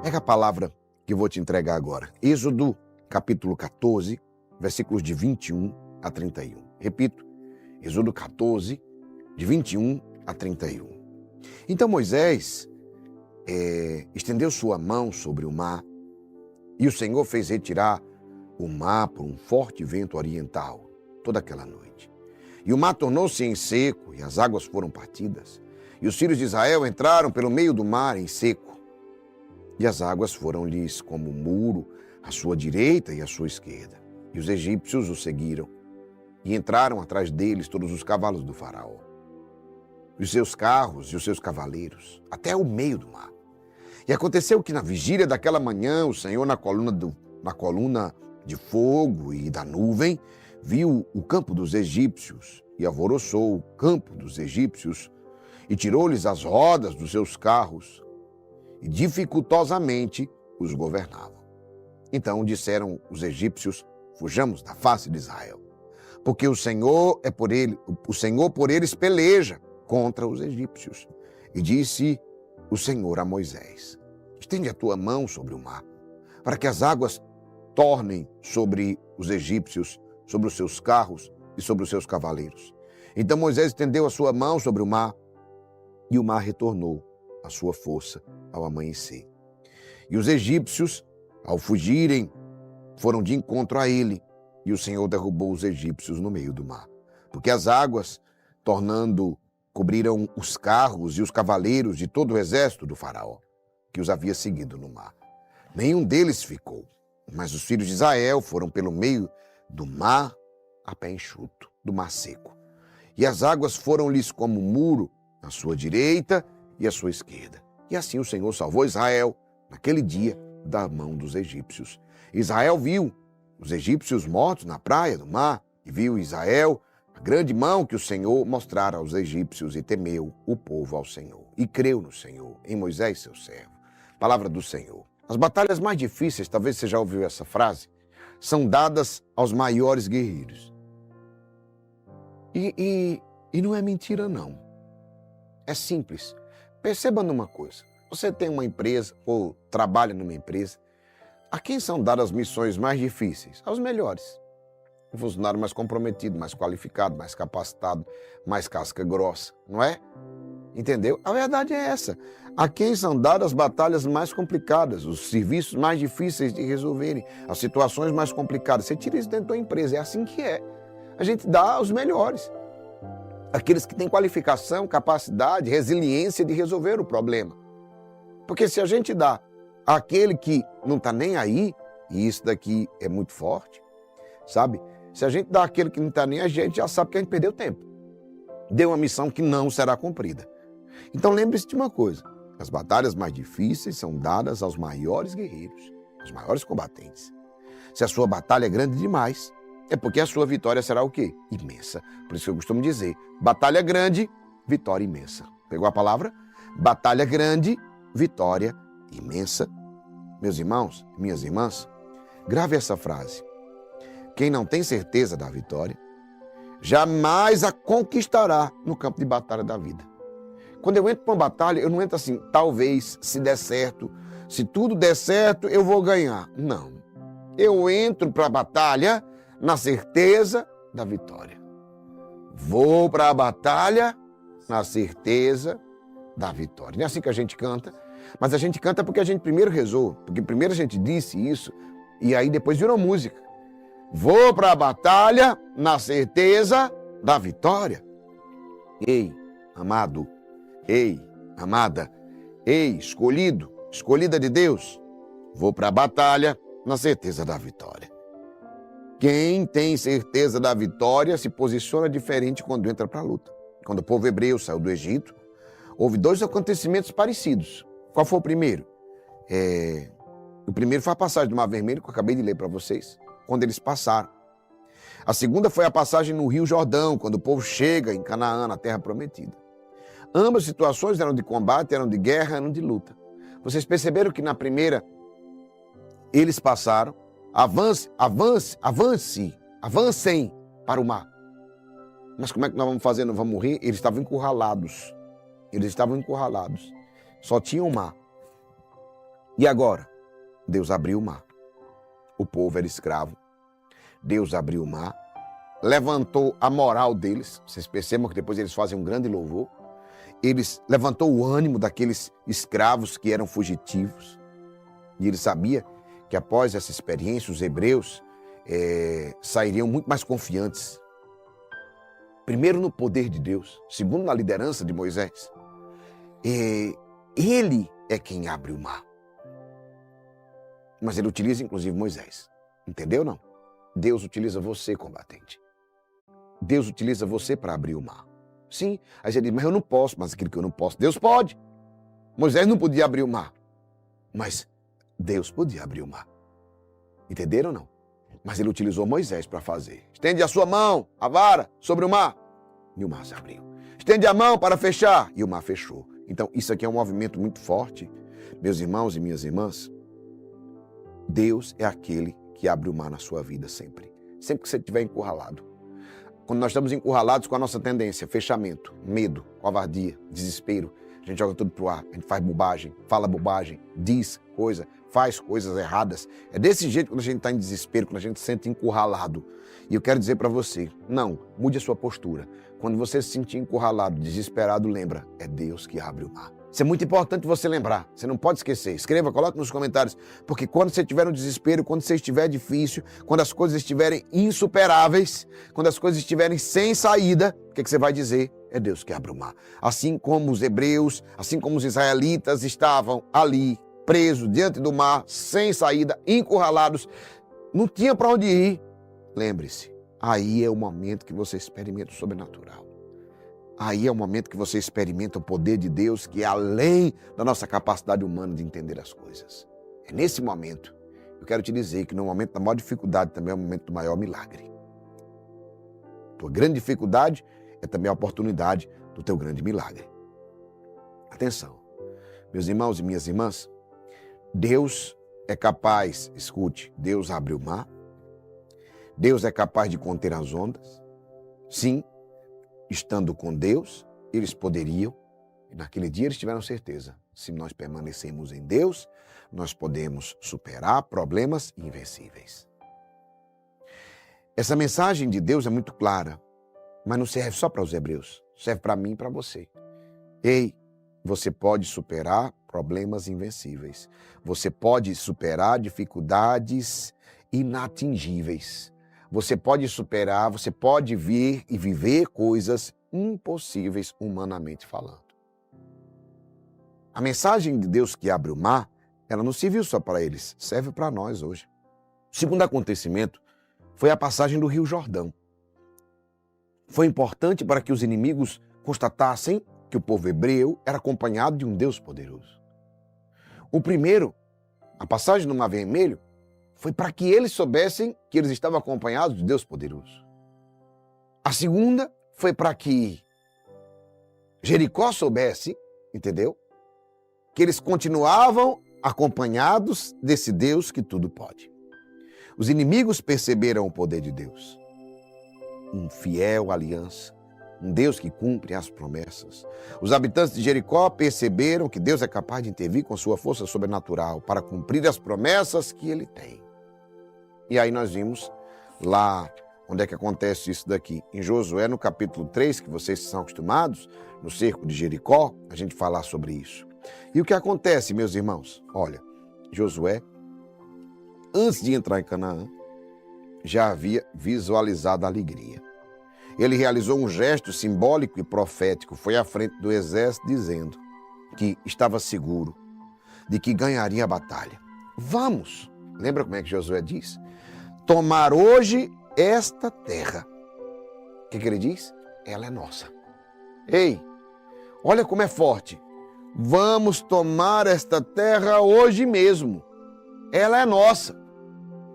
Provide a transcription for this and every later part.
Pega a palavra que eu vou te entregar agora. Êxodo, capítulo 14, versículos de 21 a 31. Repito, Êxodo 14, de 21 a 31. Então Moisés estendeu sua mão sobre o mar e o Senhor fez retirar o mar por um forte vento oriental toda aquela noite. E o mar tornou-se em seco e as águas foram partidas. E os filhos de Israel entraram pelo meio do mar em seco. E as águas foram-lhes como um muro à sua direita e à sua esquerda. E os egípcios os seguiram e entraram atrás deles todos os cavalos do faraó, os seus carros e os seus cavaleiros, até o meio do mar. E aconteceu que na vigília daquela manhã, o Senhor na coluna de fogo e da nuvem, viu o campo dos egípcios e alvoroçou o campo dos egípcios e tirou-lhes as rodas dos seus carros e dificultosamente os governavam. Então disseram os egípcios: fujamos da face de Israel, porque o Senhor por eles peleja contra os egípcios. E disse o Senhor a Moisés: estende a tua mão sobre o mar, para que as águas tornem sobre os egípcios, sobre os seus carros e sobre os seus cavaleiros. Então Moisés estendeu a sua mão sobre o mar, e o mar retornou à sua força ao amanhecer. E os egípcios, ao fugirem, foram de encontro a ele, e o Senhor derrubou os egípcios no meio do mar, porque as águas, cobriram os carros e os cavaleiros de todo o exército do faraó, que os havia seguido no mar. Nenhum deles ficou, mas os filhos de Israel foram pelo meio do mar a pé enxuto, do mar seco. E as águas foram-lhes como um muro à sua direita e à sua esquerda. E assim o Senhor salvou Israel, naquele dia, da mão dos egípcios. Israel viu os egípcios mortos na praia do mar, e viu Israel a grande mão que o Senhor mostrara aos egípcios, e temeu o povo ao Senhor. E creu no Senhor, em Moisés, seu servo. Palavra do Senhor. As batalhas mais difíceis, talvez você já ouviu essa frase, são dadas aos maiores guerreiros. E não é mentira, não. É simples. Perceba numa coisa. Você tem uma empresa ou trabalha numa empresa. A quem são dadas as missões mais difíceis? Aos melhores. Um funcionário mais comprometido, mais qualificado, mais capacitado, mais casca grossa, não é? Entendeu? A verdade é essa. A quem são dadas as batalhas mais complicadas, os serviços mais difíceis de resolverem, as situações mais complicadas. Você tira isso dentro da empresa, é assim que é. A gente dá aos melhores. Aqueles que têm qualificação, capacidade, resiliência de resolver o problema. Porque se a gente dá àquele que não está nem aí, e isso daqui é muito forte, sabe? Se a gente dá àquele que não está nem aí, a gente já sabe que a gente perdeu tempo. Deu uma missão que não será cumprida. Então lembre-se de uma coisa: as batalhas mais difíceis são dadas aos maiores guerreiros, aos maiores combatentes. Se a sua batalha é grande demais, é porque a sua vitória será o quê? Imensa. Por isso que eu costumo dizer: batalha grande, vitória imensa. Pegou a palavra? Batalha grande, vitória imensa. Meus irmãos, minhas irmãs, grave essa frase. Quem não tem certeza da vitória, jamais a conquistará no campo de batalha da vida. Quando eu entro para uma batalha, eu não entro assim: talvez, se der certo, se tudo der certo, eu vou ganhar. Não. Eu entro para a batalha na certeza da vitória. Vou para a batalha na certeza da vitória. Não é assim que a gente canta, mas a gente canta porque a gente primeiro rezou, porque primeiro a gente disse isso e aí depois virou música. Vou para a batalha na certeza da vitória. Ei, amado, ei, amada, ei, escolhido, escolhida de Deus, vou para a batalha na certeza da vitória. Quem tem certeza da vitória se posiciona diferente quando entra para a luta. Quando o povo hebreu saiu do Egito, houve dois acontecimentos parecidos. Qual foi o primeiro? O primeiro foi a passagem do Mar Vermelho, que eu acabei de ler para vocês, quando eles passaram. A segunda foi a passagem no Rio Jordão, quando o povo chega em Canaã, na Terra Prometida. Ambas situações eram de combate, eram de guerra, eram de luta. Vocês perceberam que na primeira eles passaram, avancem para o mar. Mas como é que nós vamos fazer? Não vamos morrer? Eles estavam encurralados. Só tinha o mar. E agora? Deus abriu o mar. O povo era escravo. Deus abriu o mar. Levantou a moral deles. Vocês percebam que depois eles fazem um grande louvor. Eles levantou o ânimo daqueles escravos que eram fugitivos. E ele sabia que após essa experiência, os hebreus sairiam muito mais confiantes. Primeiro no poder de Deus, segundo na liderança de Moisés. Ele é quem abre o mar. Mas ele utiliza inclusive Moisés. Entendeu não? Deus utiliza você, combatente. Deus utiliza você para abrir o mar. Sim, aí você diz, mas eu não posso, mas aquilo que eu não posso, Deus pode. Moisés não podia abrir o mar, mas Deus podia abrir o mar. Entenderam ou não? Mas ele utilizou Moisés para fazer. Estende a sua mão, a vara, sobre o mar. E o mar se abriu. Estende a mão para fechar. E o mar fechou. Então, isso aqui é um movimento muito forte. Meus irmãos e minhas irmãs, Deus é aquele que abre o mar na sua vida sempre. Sempre que você estiver encurralado. Quando nós estamos encurralados com a nossa tendência, fechamento, medo, covardia, desespero, a gente joga tudo pro ar, a gente faz bobagem, fala bobagem, diz coisa, faz coisas erradas. É desse jeito quando a gente está em desespero, quando a gente se sente encurralado. E eu quero dizer para você, não, mude a sua postura. Quando você se sentir encurralado, desesperado, lembra, é Deus que abre o mar. Isso é muito importante você lembrar, você não pode esquecer. Escreva, coloque nos comentários, porque quando você estiver no desespero, quando você estiver difícil, quando as coisas estiverem insuperáveis, quando as coisas estiverem sem saída, o que você vai dizer? É Deus que abre o mar. Assim como os hebreus, assim como os israelitas estavam ali, presos diante do mar, sem saída, encurralados, não tinha para onde ir. Lembre-se, aí é o momento que você experimenta o sobrenatural. Aí é o momento que você experimenta o poder de Deus, que é além da nossa capacidade humana de entender as coisas. É nesse momento, eu quero te dizer que no momento da maior dificuldade também é o momento do maior milagre. Tua grande dificuldade é também a oportunidade do teu grande milagre. Atenção, meus irmãos e minhas irmãs, Deus é capaz, escute, Deus abre o mar, Deus é capaz de conter as ondas, sim. Estando com Deus, eles poderiam, e naquele dia eles tiveram certeza, se nós permanecermos em Deus, nós podemos superar problemas invencíveis. Essa mensagem de Deus é muito clara, mas não serve só para os hebreus, serve para mim e para você. Ei, você pode superar problemas invencíveis, você pode superar dificuldades inatingíveis. Você pode superar, você pode vir e viver coisas impossíveis humanamente falando. A mensagem de Deus que abre o mar, ela não serviu só para eles, serve para nós hoje. O segundo acontecimento foi a passagem do Rio Jordão. Foi importante para que os inimigos constatassem que o povo hebreu era acompanhado de um Deus poderoso. O primeiro, a passagem do Mar Vermelho, foi para que eles soubessem que eles estavam acompanhados de Deus poderoso. A segunda foi para que Jericó soubesse, entendeu? Que eles continuavam acompanhados desse Deus que tudo pode. Os inimigos perceberam o poder de Deus. Um fiel aliança, um Deus que cumpre as promessas. Os habitantes de Jericó perceberam que Deus é capaz de intervir com sua força sobrenatural para cumprir as promessas que ele tem. E aí nós vimos lá onde é que acontece isso daqui. Em Josué, no capítulo 3, que vocês são acostumados, no cerco de Jericó, a gente falar sobre isso. E o que acontece, meus irmãos? Olha, Josué, antes de entrar em Canaã, já havia visualizado a alegria. Ele realizou um gesto simbólico e profético, foi à frente do exército dizendo que estava seguro de que ganharia a batalha. Vamos! Lembra como é que Josué diz? Tomar hoje esta terra. O que ele diz? Ela é nossa. Ei, olha como é forte. Vamos tomar esta terra hoje mesmo. Ela é nossa.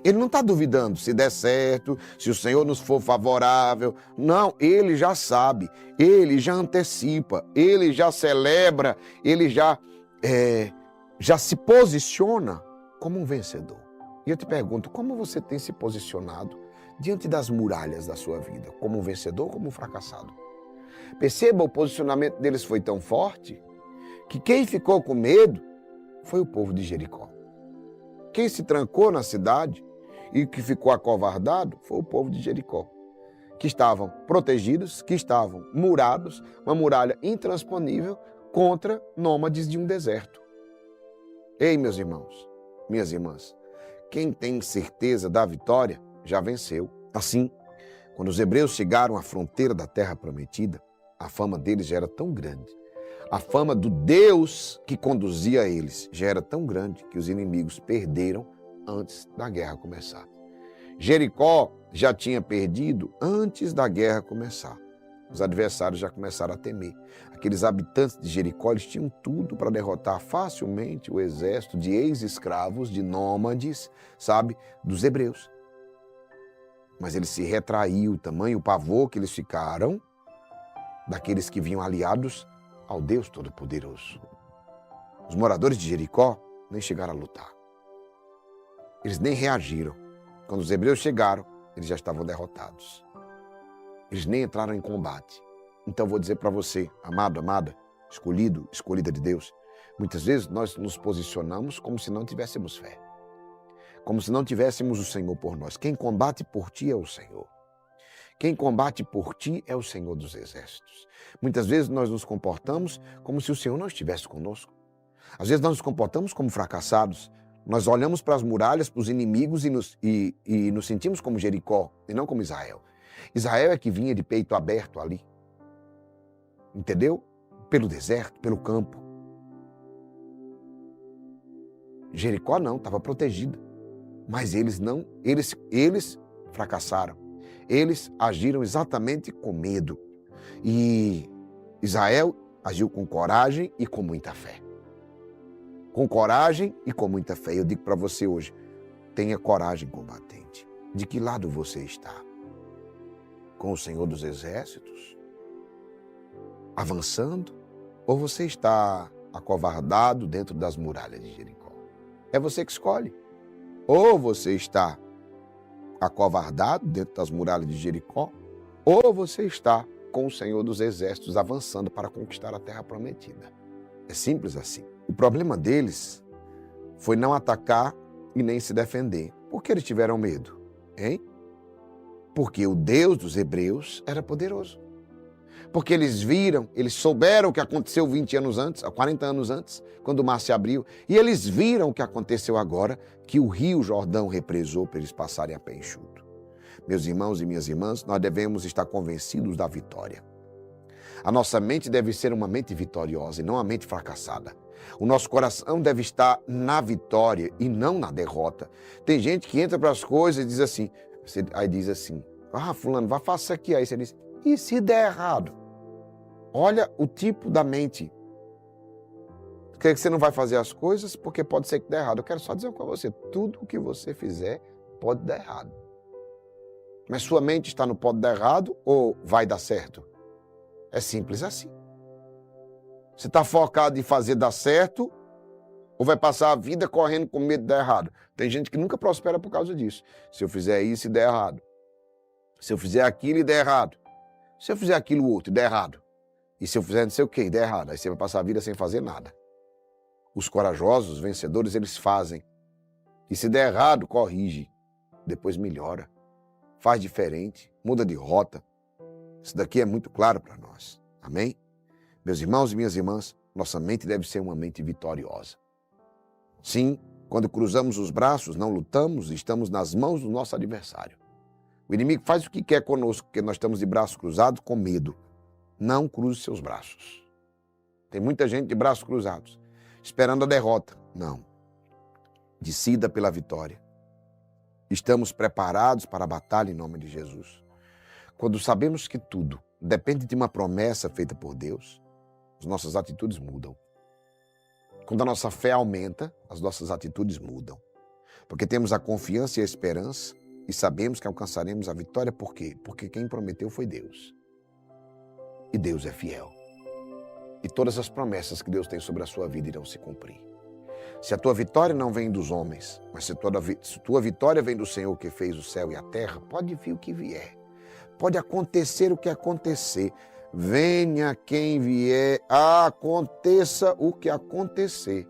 Ele não está duvidando se der certo, se o Senhor nos for favorável. Não, ele já sabe, ele já antecipa, ele já celebra, ele já se posiciona como um vencedor. E eu te pergunto, como você tem se posicionado diante das muralhas da sua vida? Como um vencedor ou como um fracassado? Perceba, o posicionamento deles foi tão forte que quem ficou com medo foi o povo de Jericó. Quem se trancou na cidade e que ficou acovardado foi o povo de Jericó, que estavam protegidos, que estavam murados, uma muralha intransponível contra nômades de um deserto. Ei, meus irmãos, minhas irmãs, quem tem certeza da vitória já venceu. Assim, quando os hebreus chegaram à fronteira da terra prometida, a fama deles já era tão grande. A fama do Deus que conduzia eles já era tão grande que os inimigos perderam antes da guerra começar. Jericó já tinha perdido antes da guerra começar. Os adversários já começaram a temer. Aqueles habitantes de Jericó, eles tinham tudo para derrotar facilmente o exército de ex-escravos, de nômades, sabe, dos hebreus. Mas ele se retraiu, tamanho pavor que eles ficaram daqueles que vinham aliados ao Deus Todo-Poderoso. Os moradores de Jericó nem chegaram a lutar. Eles nem reagiram. Quando os hebreus chegaram, eles já estavam derrotados. Eles nem entraram em combate. Então vou dizer para você, amado, amada, escolhido, escolhida de Deus, muitas vezes nós nos posicionamos como se não tivéssemos fé. Como se não tivéssemos o Senhor por nós. Quem combate por ti é o Senhor. Quem combate por ti é o Senhor dos Exércitos. Muitas vezes nós nos comportamos como se o Senhor não estivesse conosco. Às vezes nós nos comportamos como fracassados. Nós olhamos para as muralhas, para os inimigos e nos sentimos como Jericó e não como Israel. Israel é que vinha de peito aberto ali. Entendeu? Pelo deserto, pelo campo. Jericó não, estava protegida. Mas eles não, eles fracassaram. Eles agiram exatamente com medo. E Israel agiu com coragem e com muita fé. Com coragem e com muita fé. Eu digo para você hoje, tenha coragem combatente. De que lado você está? Com o Senhor dos Exércitos? Avançando? Ou você está acovardado dentro das muralhas de Jericó? É você que escolhe. Ou você está acovardado dentro das muralhas de Jericó, ou você está com o Senhor dos Exércitos avançando para conquistar a terra prometida. É simples assim. O problema deles foi não atacar e nem se defender. Por que eles tiveram medo? Hein? Porque o Deus dos hebreus era poderoso. Porque eles viram, eles souberam o que aconteceu 20 anos antes, 40 anos antes, quando o mar se abriu. E eles viram o que aconteceu agora, que o rio Jordão represou para eles passarem a pé enxuto. Meus irmãos e minhas irmãs, nós devemos estar convencidos da vitória. A nossa mente deve ser uma mente vitoriosa e não uma mente fracassada. O nosso coração deve estar na vitória e não na derrota. Tem gente que entra para as coisas e diz assim, aí diz assim, fulano, vai fazer isso aqui. Aí você diz, e se der errado? Olha o tipo da mente. Quer que você não vai fazer as coisas porque pode ser que dê errado. Eu quero só dizer com você, tudo o que você fizer pode dar errado. Mas sua mente está no pode dar errado ou vai dar certo? É simples assim. Você está focado em fazer dar certo ou vai passar a vida correndo com medo de dar errado? Tem gente que nunca prospera por causa disso. Se eu fizer isso e der errado. Se eu fizer aquilo e der errado. Se eu fizer aquilo outro e der errado. E se eu fizer não sei o que e der errado. Aí você vai passar a vida sem fazer nada. Os corajosos, os vencedores, eles fazem. E se der errado, corrige. Depois melhora. Faz diferente. Muda de rota. Isso daqui é muito claro para nós. Amém? Meus irmãos e minhas irmãs, nossa mente deve ser uma mente vitoriosa. Sim, quando cruzamos os braços, não lutamos, estamos nas mãos do nosso adversário. O inimigo faz o que quer conosco, porque nós estamos de braços cruzados com medo. Não cruze seus braços. Tem muita gente de braços cruzados, esperando a derrota. Não. Decida pela vitória. Estamos preparados para a batalha em nome de Jesus. Quando sabemos que tudo depende de uma promessa feita por Deus, as nossas atitudes mudam. Quando a nossa fé aumenta, as nossas atitudes mudam. Porque temos a confiança e a esperança e sabemos que alcançaremos a vitória. Por quê? Porque quem prometeu foi Deus. E Deus é fiel. E todas as promessas que Deus tem sobre a sua vida irão se cumprir. Se a tua vitória não vem dos homens, mas se a tua vitória vem do Senhor que fez o céu e a terra, pode vir o que vier. Pode acontecer o que acontecer. Venha quem vier, aconteça o que acontecer.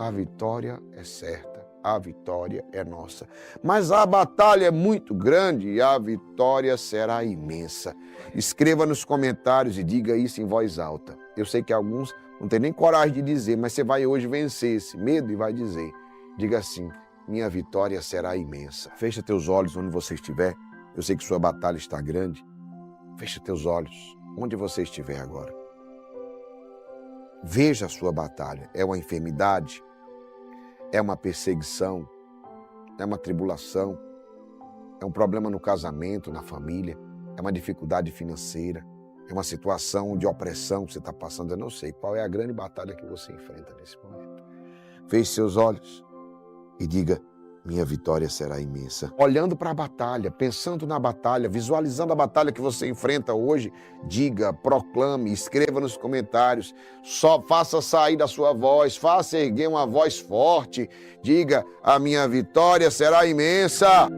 a vitória é certa, a vitória é nossa. Mas a batalha é muito grande e a vitória será imensa. Escreva nos comentários e diga isso em voz alta. Eu sei que alguns não têm nem coragem de dizer, mas você vai hoje vencer esse medo e vai dizer. Diga assim, minha vitória será imensa. Fecha teus olhos onde você estiver. Eu sei que sua batalha está grande. Fecha teus olhos onde você estiver agora. Veja a sua batalha. É uma enfermidade? É uma perseguição? É uma tribulação? É um problema no casamento, na família? É uma dificuldade financeira? É uma situação de opressão que você está passando? Eu não sei qual é a grande batalha que você enfrenta nesse momento. Feche seus olhos e diga, minha vitória será imensa. Olhando para a batalha, pensando na batalha, visualizando a batalha que você enfrenta hoje, diga, proclame, escreva nos comentários, só faça sair da sua voz, faça erguer uma voz forte, diga, a minha vitória será imensa.